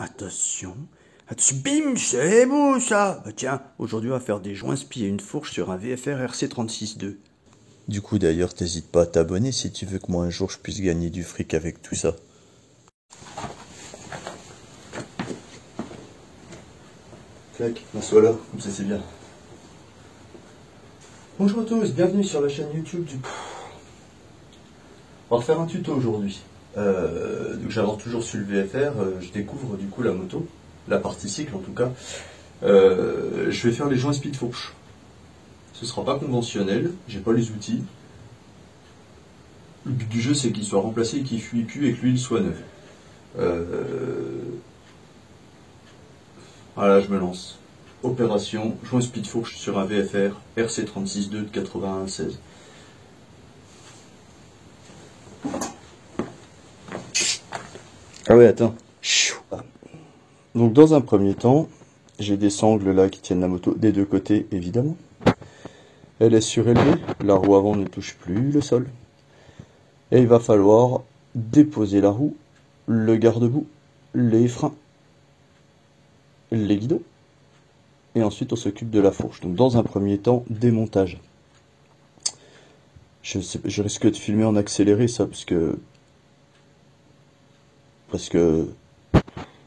Attention. Bim, c'est beau ça. Bah tiens, aujourd'hui on va faire des joints spi et une fourche sur un VFR RC36-2. Du coup d'ailleurs, t'hésites pas à t'abonner si tu veux que moi un jour je puisse gagner du fric avec tout ça. Clac, m'assois là, comme ça c'est bien. Bonjour à tous, bienvenue sur la chaîne YouTube du... On va refaire un tuto aujourd'hui. Donc j'avance toujours sur le VFR, je découvre du coup la moto, la partie cycle en tout cas. Je vais faire les joints speed fourche. Ce sera pas conventionnel, j'ai pas les outils. Le but du jeu c'est qu'il soit remplacé et qu'il fuit plus et que l'huile soit neuve. Voilà, je me lance. Opération joint speed fourche sur un VFR RC36-2 de 81-16. Ah ouais, attends. Donc dans un premier temps, j'ai des sangles là qui tiennent la moto des deux côtés, évidemment. Elle est surélevée, la roue avant ne touche plus le sol. Et il va falloir déposer la roue, le garde-boue, les freins, les guidons. Et ensuite on s'occupe de la fourche. Donc dans un premier temps, démontage. Je risque de filmer en accéléré ça, parce que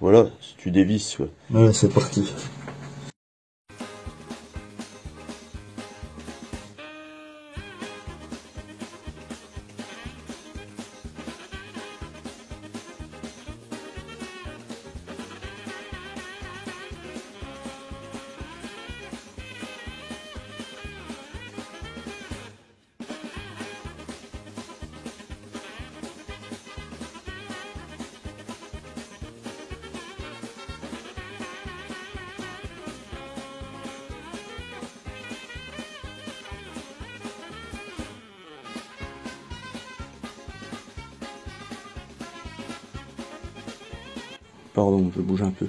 voilà, si tu dévisses, ouais. Ouais, c'est parti. Pardon, je bouge un peu.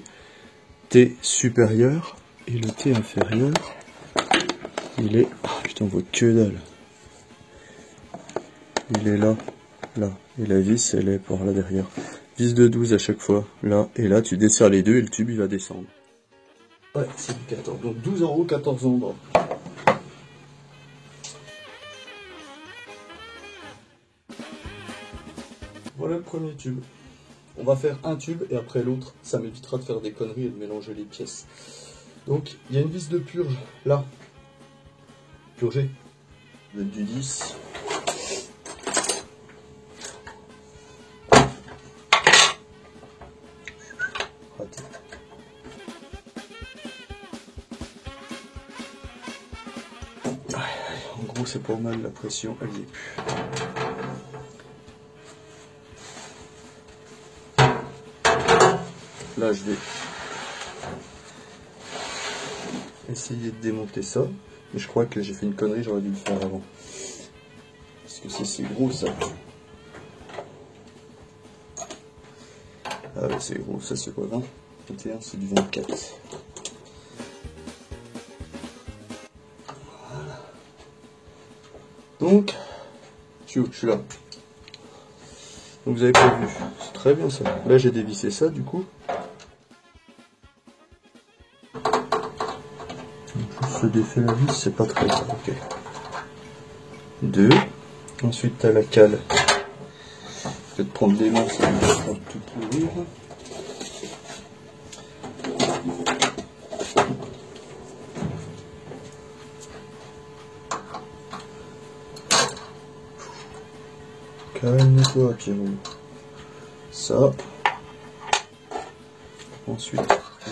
T supérieur et le T inférieur, il est... Ah putain, on voit que dalle. Il est là, là. Et la vis, elle est par là derrière. Vis de 12 à chaque fois, là. Et là, tu desserres les deux et le tube, il va descendre. Ouais, c'est du 14. Donc 12 en haut, 14 en bas. Voilà le premier tube. On va faire un tube et après l'autre, ça m'évitera de faire des conneries et de mélanger les pièces. Donc, il y a une vis de purge, là. Purgée. Vous êtes du 10. Raté. En gros, c'est pas mal, la pression, elle y est plus. Là, je vais essayer de démonter ça. Mais je crois que j'ai fait une connerie, j'aurais dû le faire avant. Parce que c'est gros, ça. Ah ouais, c'est gros. Ça, c'est quoi, 20 21, c'est du 24. Voilà. Donc, je suis où? Je suis là. Donc, vous avez pas vu. C'est très bien, ça. Là, j'ai dévissé ça, du coup. Se défait la vis, c'est pas très grave, ok. 2. Ensuite, t'as la cale. Peut-être prendre des mains, ça va tout ouvrir. Calme-toi, Pierrot. Ça. Ensuite,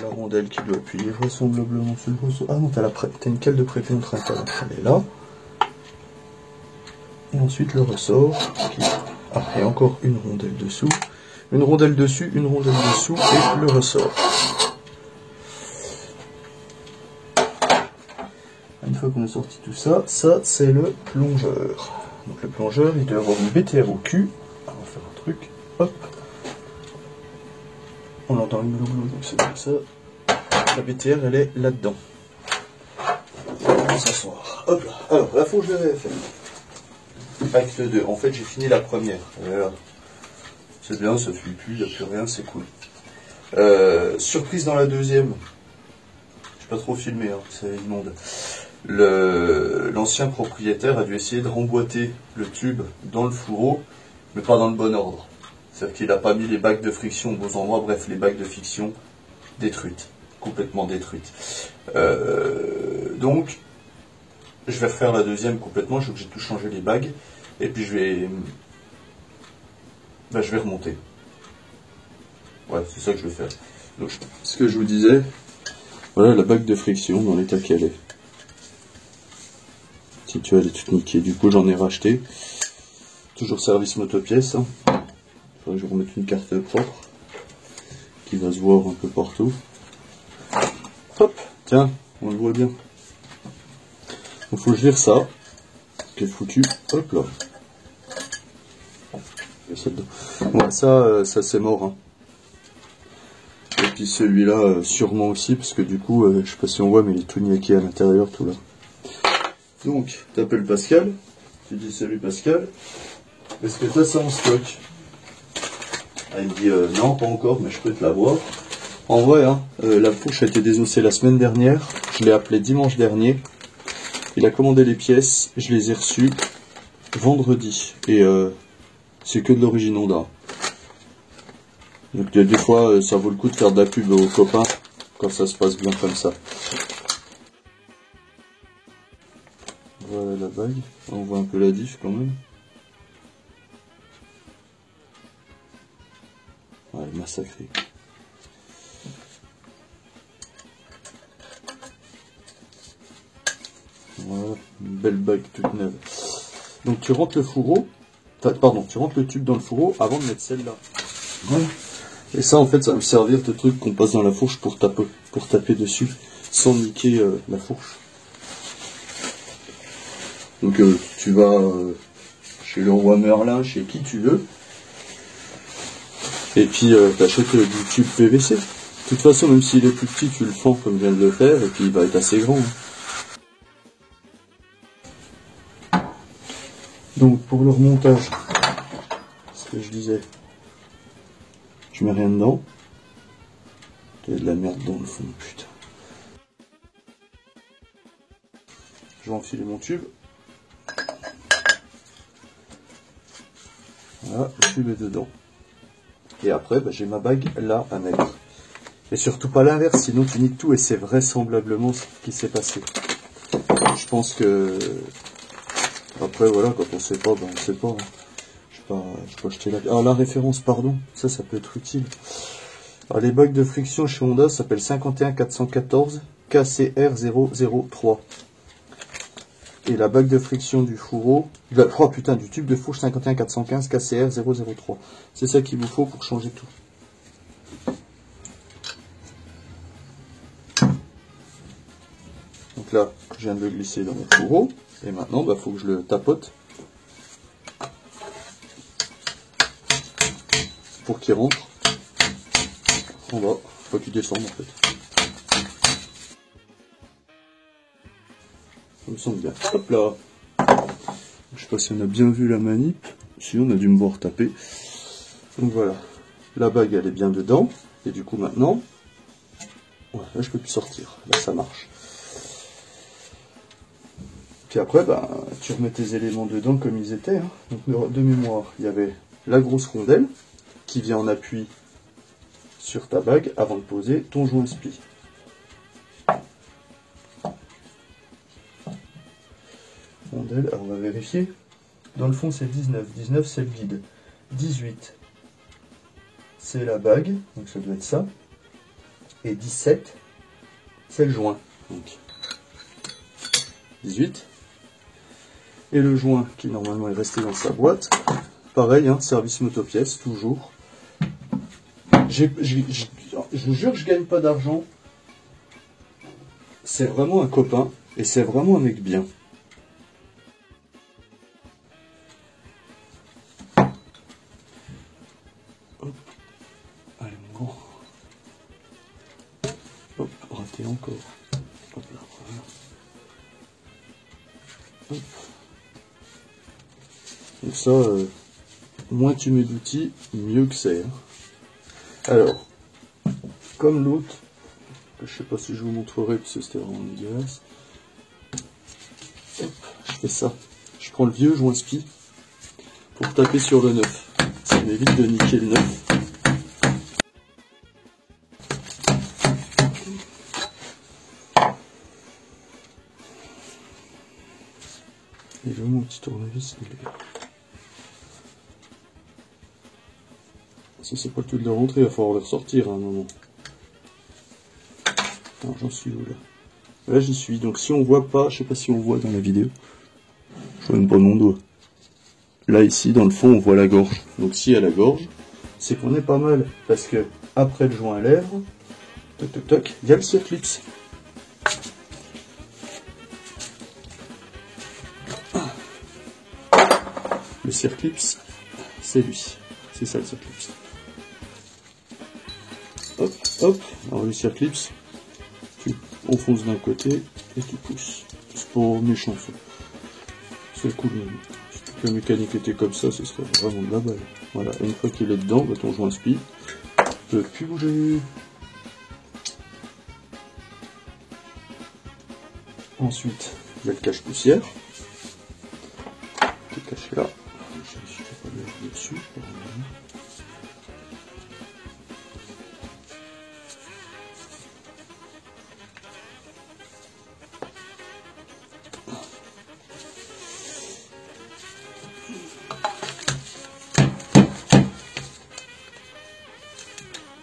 la rondelle qui doit appuyer vraisemblablement sur le ressort. Ah non, t'as une cale de pré-contrainte, elle est là. Et ensuite le ressort. Ah, et encore une rondelle dessous. Une rondelle dessus, une rondelle dessous et le ressort. Une fois qu'on a sorti tout ça, ça c'est le plongeur. Donc le plongeur, il doit avoir une BTR au cul. On va faire un truc. Hop. On entend une glou, donc c'est comme ça. La BTR, elle est là-dedans. On va s'asseoir. Hop là. Alors, la fourche de VFR. Acte 2. En fait, j'ai fini la première. Voilà. C'est bien, ça fuit plus, il n'y a plus rien, c'est cool. surprise dans la deuxième. Je vais pas trop filmer, hein, c'est immonde. L'ancien propriétaire a dû essayer de remboîter le tube dans le fourreau, mais pas dans le bon ordre. C'est-à-dire qu'il n'a pas mis les bagues de friction aux bons endroits, bref, les bagues de friction détruites, complètement détruites. Donc, je vais refaire la deuxième complètement, je suis obligé de tout changer les bagues, et puis je vais remonter. Ouais, c'est ça que je vais faire. Donc, ce que je vous disais, voilà la bague de friction dans l'état qu'elle est. Si tu vois, elle est toute niquée. Du coup, j'en ai racheté. Toujours service motopièce. Hein. Faudrait que je remette une carte propre qui va se voir un peu partout. Hop, tiens, on le voit bien. Il faut que je vire ça, qui est foutu. Hop là. Ouais, ça c'est mort. Hein. Et puis celui-là, sûrement aussi, parce que du coup, je sais pas si on voit, mais il est tout niaqué à l'intérieur, tout là. Donc, t'appelles Pascal, tu dis salut Pascal, est-ce que t'as ça en stock? Il me dit non, pas encore, mais je peux te l'avoir. En vrai, hein, la fourche a été désossée la semaine dernière, je l'ai appelé dimanche dernier, il a commandé les pièces, je les ai reçues vendredi, et c'est que de l'origine Honda. Donc des fois, ça vaut le coup de faire de la pub aux copains, quand ça se passe bien comme ça. Voilà la bague, on voit un peu la diff quand même. Ouais, massacré. Voilà, une belle bague toute neuve. Donc tu rentres le fourreau, pardon, tu rentres le tube dans le fourreau avant de mettre celle-là. Voilà. Et ça en fait, ça va me servir de truc qu'on passe dans la fourche pour taper dessus, sans niquer la fourche. Donc tu vas chez le roi Merlin, chez qui tu veux, et puis t'achètes du tube PVC. De toute façon, même s'il est plus petit, tu le fends comme je viens de le faire, et puis il va être assez grand. Hein. Donc pour le remontage, ce que je disais, je mets rien dedans. Il y a de la merde dans le fond, putain. Je vais enfiler mon tube. Voilà, le tube est dedans. Et après, j'ai ma bague là à mettre. Et surtout pas l'inverse, sinon tu niques tout et c'est vraisemblablement ce qui s'est passé. Je pense que... Après, voilà, quand on sait pas, on sait pas. Hein. Je vais pas jeter la... Ah, la référence, pardon. Ça peut être utile. Alors, les bagues de friction chez Honda s'appellent 51414 KCR003. Et la bague de friction du fourreau, oh putain, du tube de fourche 51415 KCR003. C'est ça qu'il vous faut pour changer tout. Donc là, je viens de le glisser dans mon fourreau. Et maintenant, faut que je le tapote. Pour qu'il rentre en bas. Faut qu'il descende en fait. Ça me semble bien. Hop là. Je sais pas si on a bien vu la manip. Si, on a dû me voir taper. Donc voilà. La bague, elle est bien dedans. Et du coup, maintenant... Ouais, là, je peux plus sortir. Là, ça marche. Puis après, tu remets tes éléments dedans comme ils étaient. Hein. Donc, de mémoire, il y avait la grosse rondelle qui vient en appui sur ta bague avant de poser ton joint spi. Rondelle, alors on va vérifier. Dans le fond, c'est 19. 19, c'est le vide. 18, c'est la bague, donc ça doit être ça. Et 17, c'est le joint. Donc 18. Et le joint qui normalement est resté dans sa boîte. Pareil, hein, service motopièce, toujours. Je vous jure que je gagne pas d'argent. C'est vraiment un copain et c'est vraiment un mec bien. Hop. Allez mon grand. Hop, raté encore. Hop là, voilà. Hop. Donc ça, moins tu mets d'outils, mieux que c'est. Hein. Alors, comme l'autre. Je sais pas si je vous montrerai parce que c'était vraiment dégueulasse. Hop, je fais ça. Je prends le vieux joint spi pour taper sur le neuf. Ça m'évite de niquer le neuf. Et là, mon petit tournevis, il est là. Ça, c'est pas le tout de la rentrée, il va falloir le ressortir à un moment. Alors, j'en suis où là? Là, j'y suis. Donc, si on voit pas, je sais pas si on voit dans la vidéo. Je vois même pas mon doigt. Là, ici, dans le fond, on voit la gorge. Donc, si à la gorge, c'est qu'on est pas mal. Parce que, après le joint à lèvres, toc toc toc, il y a le circlips. Le circlips, c'est lui. C'est ça le circlips. Hop, hop. Alors le circlips, tu enfonces d'un côté et tu pousses. C'est pas méchant ça. C'est cool même. Si toute la mécanique était comme ça, ce serait vraiment de la balle. Voilà, et une fois qu'il est dedans, bah, ton joint spi peut plus bouger. Ensuite, il y a le cache-poussière. Qui est caché là. Je ne sais pas le dessus.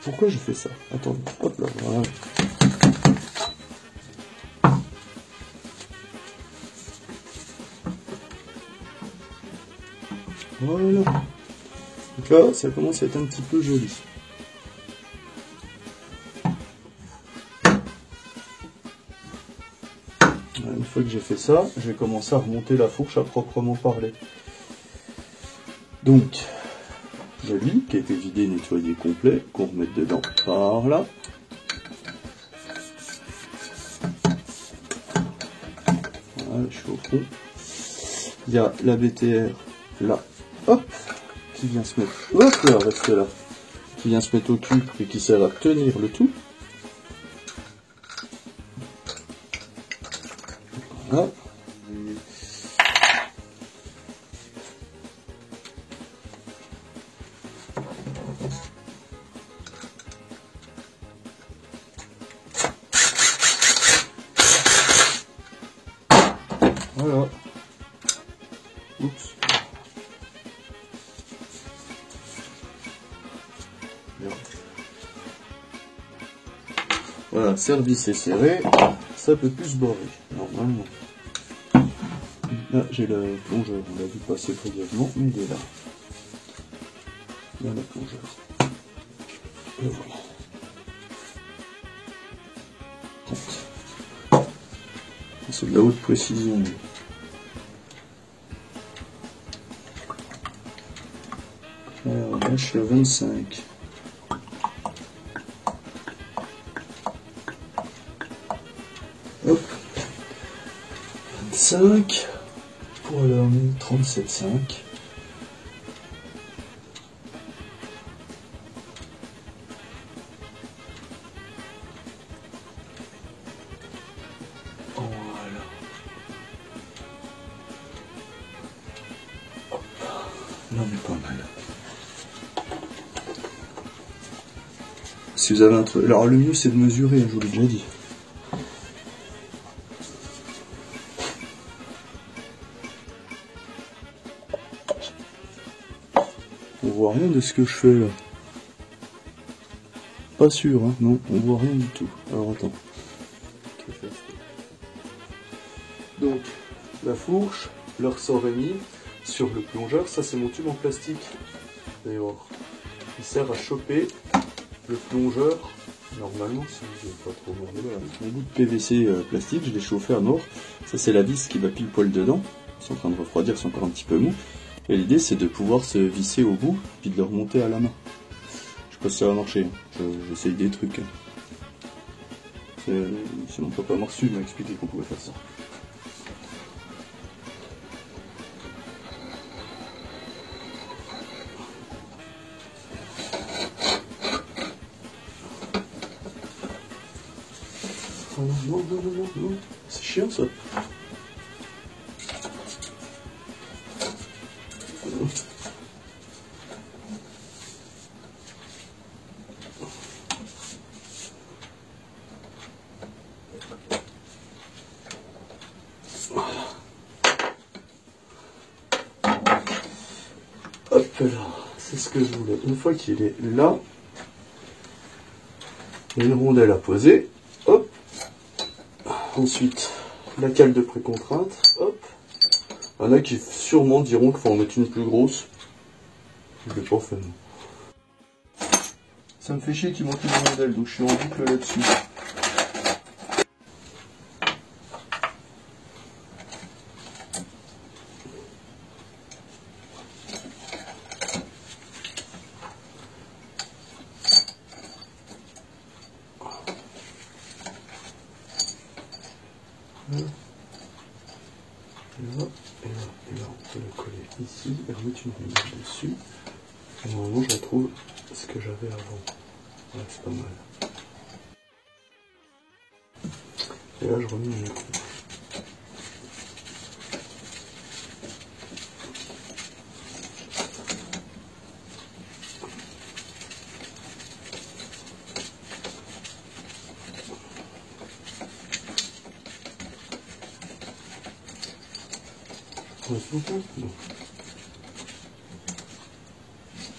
Pourquoi je fais ça? Attendez, hop là, voilà. Voilà. Donc là, ça commence à être un petit peu joli. Une fois que j'ai fait ça, je vais commencer à remonter la fourche à proprement parler. Donc, joli, qui a été vidé, nettoyé complet, qu'on remette dedans par là. Voilà, je suis au fond. Il y a la BTR là, hop, qui vient se mettre, hop là, reste là, qui vient se mettre au cul et qui sert à tenir le tout. Voilà. Voilà. Oups. Voilà, service est serré, ça peut plus se barrer, normalement. Là, j'ai le plongeur, on l'a vu passer brièvement, mais il est là. Là, le plongeur. Le voilà. C'est de la haute précision. Alors là, je suis à 25. Hop. 25. Pour aller en 37,5. Voilà. Hop. Là, on est pas mal. Si vous avez un truc... Alors le mieux c'est de mesurer, je vous l'ai déjà dit. On voit rien de ce que je fais là. Pas sûr, hein, non, on voit rien du tout. Alors attends. Donc, la fourche, le ressort est mis sur le plongeur. Ça c'est mon tube en plastique. D'ailleurs, il sert à choper le plongeur. Normalement, si je ne vais pas trop merder, voilà. Mon bout de PVC plastique, je l'ai chauffé à mort. Ça c'est la vis qui va pile poil dedans. C'est en train de refroidir, c'est encore un petit peu mou. Et l'idée c'est de pouvoir se visser au bout, puis de le remonter à la main. Je sais pas si ça va marcher, j'essaye des trucs. C'est mon papa Marsu m'a expliqué qu'on pouvait faire ça. Oh non, non. C'est chiant ça. Hop là, c'est ce que je voulais. Une fois qu'il est là, une rondelle à poser, hop. Ensuite, la cale de précontrainte, hop. Il y en a qui sûrement diront qu'il faut en mettre une plus grosse. Je l'ai pas fait, non. Ça me fait chier qu'il manque une rondelle, donc je suis en boucle là-dessus. Et là, on peut le coller ici et remettre une rondelle dessus. Et normalement, je retrouve ce que j'avais avant. Ouais, c'est pas mal. Et là, je remets mon écrou. Non.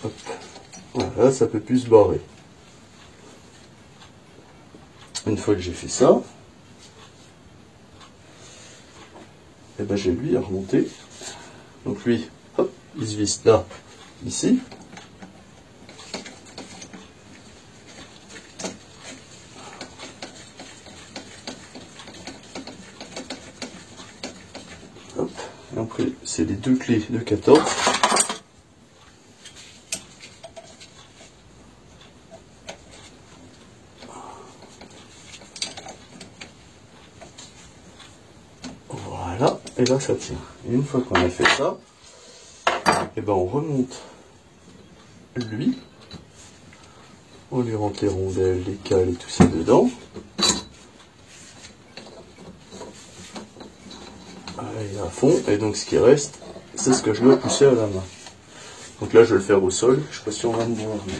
Hop. Voilà, là, ça peut plus se barrer. Une fois que j'ai fait ça, et ben j'ai lui à remonter. Donc lui, hop, il se visse là, ici. Hop. Et après, c'est les deux clés de 14. Voilà, et là ça tient. Et une fois qu'on a fait ça, et ben on remonte lui. On lui rentre les rondelles, les cales et tout ça dedans. Allez, à fond. Et donc ce qui reste, c'est ce que je dois pousser à la main. Donc là je vais le faire au sol. Je sais pas si on va me voir, mais...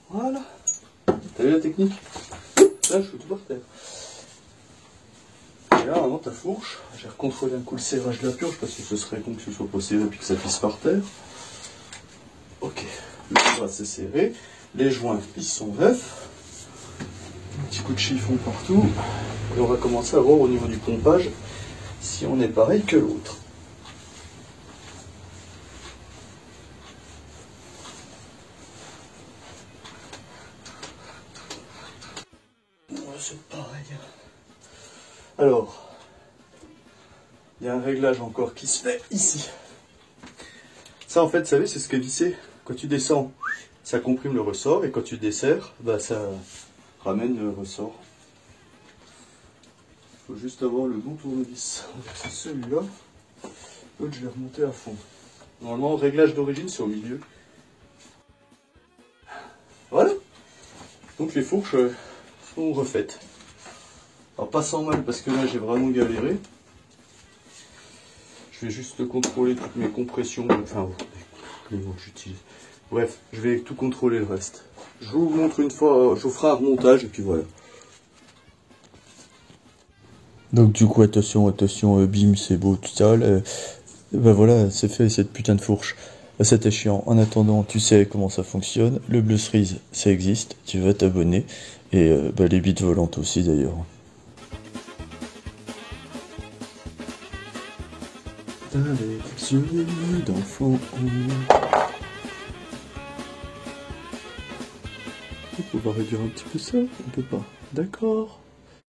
Voilà. T'as vu la technique? Là, je fous tout par terre. Et là, vraiment, ta fourche. J'ai recontrôlé un coup le serrage de la purge parce que ce serait con que ce soit pas serré et puis que ça pisse par terre. Ok. Le bras c'est serré. Les joints, ils sont neufs. Un petit coup de chiffon partout. Et on va commencer à voir au niveau du pompage si on est pareil que l'autre. C'est pareil. Alors, il y a un réglage encore qui se fait ici. Ça, en fait, vous savez, c'est ce que vissé. Quand tu descends, ça comprime le ressort, et quand tu desserres, bah, ça ramène le ressort. Il faut juste avoir le bon tournevis. C'est celui-là. L'autre, je l'ai remonté à fond. Normalement, réglage d'origine, c'est au milieu. Voilà. Donc les fourches sont refaites. Alors pas sans mal parce que là j'ai vraiment galéré. Je vais juste contrôler toutes mes compressions, enfin les mots que j'utilise. Bref, je vais tout contrôler le reste. Je vous montre une fois, je vous ferai un remontage et puis voilà. Donc du coup attention, bim c'est beau tout ça. Ben voilà, c'est fait cette putain de fourche. C'était chiant. En attendant, tu sais comment ça fonctionne. Le Bleu Cerise, ça existe. Tu vas t'abonner. Et les bites volantes aussi d'ailleurs. Avec yeux d'enfant. On va réduire un petit peu ça. On peut pas. D'accord.